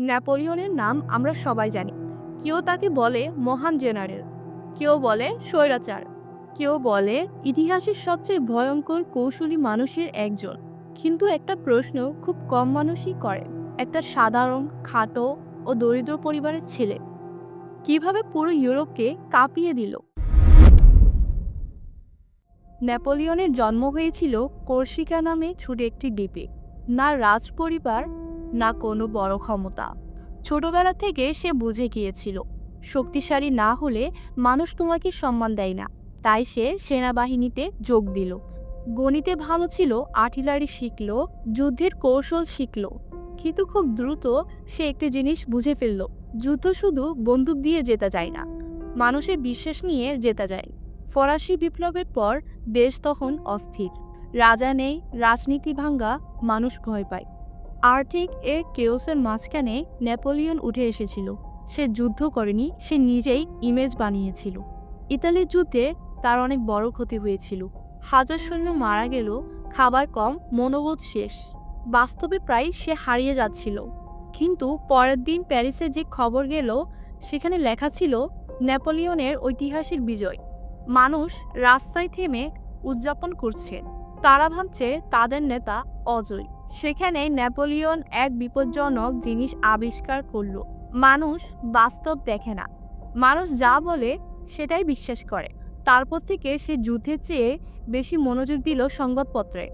নেপোলিয়নের নাম আমরা সবাই জানি। কেউ তাকে বলে মহান জেনারেল, কেউ বলে স্বৈরাচার, কেউ বলে ইতিহাসের সবচেয়ে ভয়ঙ্কর কৌশলী মানুষের একজন। কিন্তু একটা প্রশ্ন খুব কম মানুষই করে, একটা সাধারণ খাটো ও দরিদ্র পরিবারের ছেলে কিভাবে পুরো ইউরোপকে কাঁপিয়ে দিল। নেপোলিয়নের জন্ম হয়েছিল কর্সিকা নামে ছোট একটি দ্বীপে। না রাজ পরিবার, না কোনো বড় ক্ষমতা। ছোটবেলা থেকে সে বুঝে গিয়েছিল শক্তিশালী না হলে মানুষ তোমাকে সম্মান দেয় না। তাই সে সেনাবাহিনীতে যোগ দিল। গণিতে ভালো ছিল, আর্টিলারি শিখল, যুদ্ধের কৌশল শিখল। কিন্তু খুব দ্রুত সে একটি জিনিস বুঝে ফেলল, যুদ্ধ শুধু বন্দুক দিয়ে জেতা যায় না, মানুষের বিশ্বাস নিয়ে জেতা যায়। ফরাসি বিপ্লবের পর দেশ তখন অস্থির। রাজা নেই, রাজনীতি ভাঙ্গা, মানুষ ভয় পায়। আর্থিক এর কেওসের মাঝখানে নেপোলিয়ন উঠে এসেছিল। সে যুদ্ধ করেনি, সে নিজেই ইমেজ বানিয়েছিল। ইতালির যুদ্ধে তার অনেক বড় ক্ষতি হয়েছিল। হাজার সৈন্য মারা গেল, খাবার কম, মনোবল শেষ। বাস্তবে প্রায় সে হারিয়ে যাচ্ছিল। কিন্তু পরের দিন প্যারিসে যে খবর গেল, সেখানে লেখা ছিল নেপোলিয়নের ঐতিহাসিক বিজয়। মানুষ রাস্তায় থেমে উদযাপন করছে। তারা ভাবছে তাদের নেতা অজয়। সেখানে নেপোলিয়ন এক বিপজ্জনক জিনিস আবিষ্কার করল। মানুষ বাস্তব দেখে না, মানুষ যা বলে সেটাই বিশ্বাস করে। তারপর থেকে সে যুদ্ধের চেয়ে বেশি মনোযোগ দিল সংবাদপত্রে।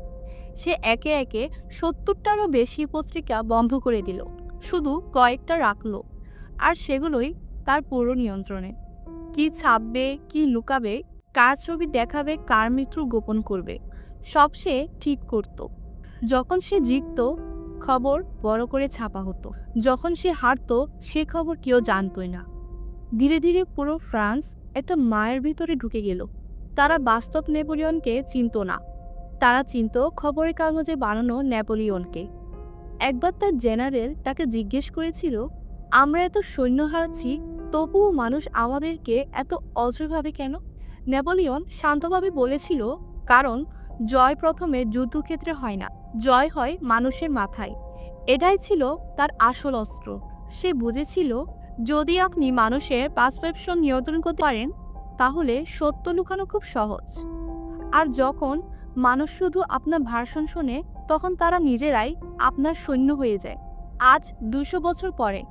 সে একে একে 70টারও বেশি পত্রিকা বন্ধ করে দিল, শুধু কয়েকটা রাখল। আর সেগুলোই তার পুরো নিয়ন্ত্রণে। কি ছাপবে, কি লুকাবে, কার ছবি দেখাবে, কার মৃত্যু গোপন করবে, সব সে ঠিক করত। যখন সে জিতত, খবর বড় করে ছাপা হতো। যখন সে হারত, সে খবর কেউ জানতই না। ধীরে ধীরে পুরো ফ্রান্স একটা মায়ের ভিতরে ঢুকে গেল। তারা বাস্তব নেপোলিয়নকে চিনত না, তারা চিনত খবরের কাগজে বানানো নেপোলিয়নকে। একবার তার জেনারেল তাকে জিজ্ঞেস করেছিল, আমরা এত সৈন্য হারাচ্ছি, তবুও মানুষ আমাদেরকে এত অজয়ভাবে কেন? নেপোলিয়ন শান্তভাবে বলেছিল, কারণ জয় প্রথমে যুদ্ধক্ষেত্রে হয় না, জয় হয় মানুষের মাথায়। এটাই ছিল তার আসল অস্ত্র। সে বুঝেছিল, যদি আপনি মানুষের পারসেপশন নিয়ন্ত্রণ করতে পারেন, তাহলে সত্য লুকানো খুব সহজ। আর যখন মানুষ শুধু আপনার ভাষণ শোনে, তখন তারা নিজেরাই আপনার সৈন্য হয়ে যায়। আজ 200 বছর পরে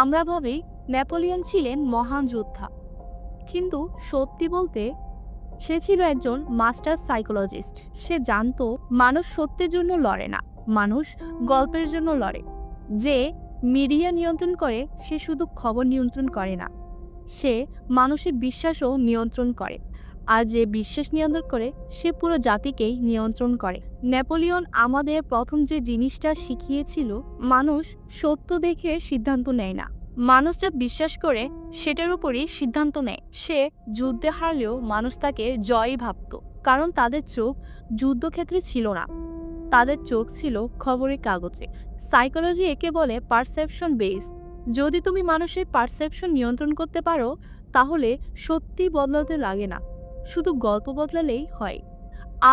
আমরা ভাবি নেপোলিয়ন ছিলেন মহান যোদ্ধা, কিন্তু সত্যি বলতে সে ছিল একজন মাস্টার সাইকোলজিস্ট। সে জানতো মানুষ সত্যের জন্য লড়ে না, মানুষ গল্পের জন্য লড়ে। যে মিডিয়া নিয়ন্ত্রণ করে, সে শুধু খবর নিয়ন্ত্রণ করে না, সে মানুষের বিশ্বাসও নিয়ন্ত্রণ করে। আর যে বিশ্বাস নিয়ন্ত্রণ করে, সে পুরো জাতিকেই নিয়ন্ত্রণ করে। নেপোলিয়ন আমাদের প্রথম যে জিনিসটা শিখিয়েছিল, মানুষ সত্য দেখে সিদ্ধান্ত নেয় না, মানুষ যা বিশ্বাস করে সেটার উপরই সিদ্ধান্ত নেয়। সে যুদ্ধে হারলেও মানুষ তাকে জয়ই ভাবত, কারণ তাদের চোখ যুদ্ধক্ষেত্রে ছিল না, তাদের চোখ ছিল খবরের কাগজে। সাইকোলজি একে বলে পারসেপশন বেস। যদি তুমি মানুষের পারসেপশন নিয়ন্ত্রণ করতে পারো, তাহলে সত্যি বদলাতে লাগে না, শুধু গল্প বদলালেই হয়।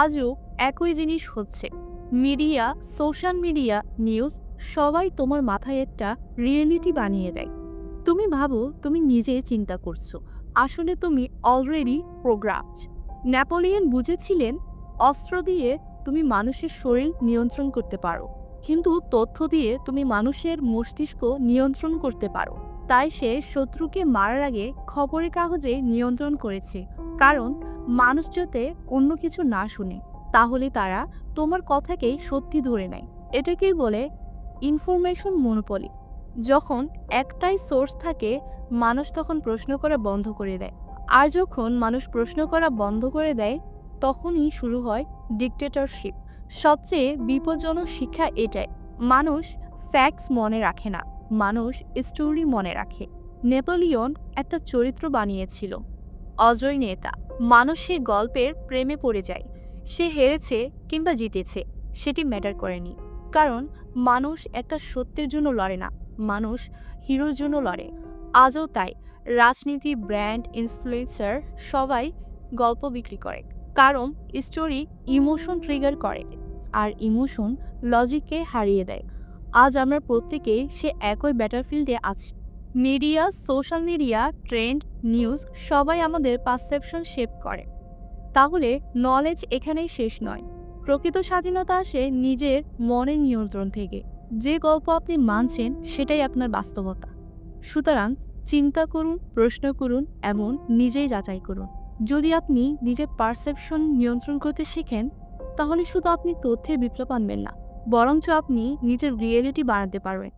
আজও একই জিনিস হচ্ছে। মিডিয়া, সোশ্যাল মিডিয়া, নিউজ, সবাই তোমার মাথায় একটা রিয়েলিটি বানিয়ে দেয়। তুমি ভাবো তুমি নিজে চিন্তা করছো, আসলে তুমি অলরেডি প্রোগ্রামড। নেপোলিয়ন বুঝেছিলেন, অস্ত্র দিয়ে তুমি মানুষের শরীর নিয়ন্ত্রণ করতে পারো, কিন্তু তথ্য দিয়ে তুমি মানুষের মস্তিষ্ক নিয়ন্ত্রণ করতে পারো। তাই সে শত্রুকে মারার আগে খবরের কাগজে নিয়ন্ত্রণ করেছে, কারণ মানুষ যাতে অন্য কিছু না শুনে, তাহলে তারা তোমার কথাকেই সত্যি ধরে নেয়। এটাকেই বলে ইনফরমেশন মনোপলি। যখন একটাই সোর্স থাকে, মানুষ তখন প্রশ্ন করা বন্ধ করে দেয়। আর যখন মানুষ প্রশ্ন করা বন্ধ করে দেয়, তখনই শুরু হয় ডিক্টেটরশিপ। সবচেয়ে বিপজ্জনক শিক্ষা এটাই, মানুষ ফ্যাক্টস মনে রাখে না, মানুষ স্টোরি মনে রাখে। নেপোলিয়ন একটা চরিত্র বানিয়েছিল, অজয় নেতা। মানুষ সে গল্পের প্রেমে পড়ে যায়। সে হেরেছে কিংবা জিতেছে, সেটি ম্যাটার করেনি, কারণ মানুষ একটা সত্যের জন্য লড়ে না, মানুষ হিরোর জন্য লড়ে। আজও তাই রাজনীতি, ব্র্যান্ড, ইনফ্লুয়েন্সার সবাই গল্প বিক্রি করে, কারণ স্টোরি ইমোশন ট্রিগার করে, আর ইমোশন লজিককে হারিয়ে দেয়। আজ আমরা প্রত্যেকে সে একই ব্যাটারফিল্ডে আছি। Media, social media, trend, news সবাই আমাদের পারসেপশন শেপ করে। তাহলে নলেজ এখানেই শেষ নয়। প্রকৃত স্বাধীনতা আসে নিজের মনের নিয়ন্ত্রণ থেকে। যে গল্প আপনি মানছেন সেটাই আপনার বাস্তবতা। সুতরাং চিন্তা করুন, প্রশ্ন করুন এবং নিজেই যাচাই করুন। যদি আপনি নিজের পারসেপশন নিয়ন্ত্রণ করতে শিখেন, তাহলে শুধু আপনি তথ্যের বিপ্লব আনবেন না, বরঞ্চ আপনি নিজের রিয়েলিটি বানাতে পারবেন।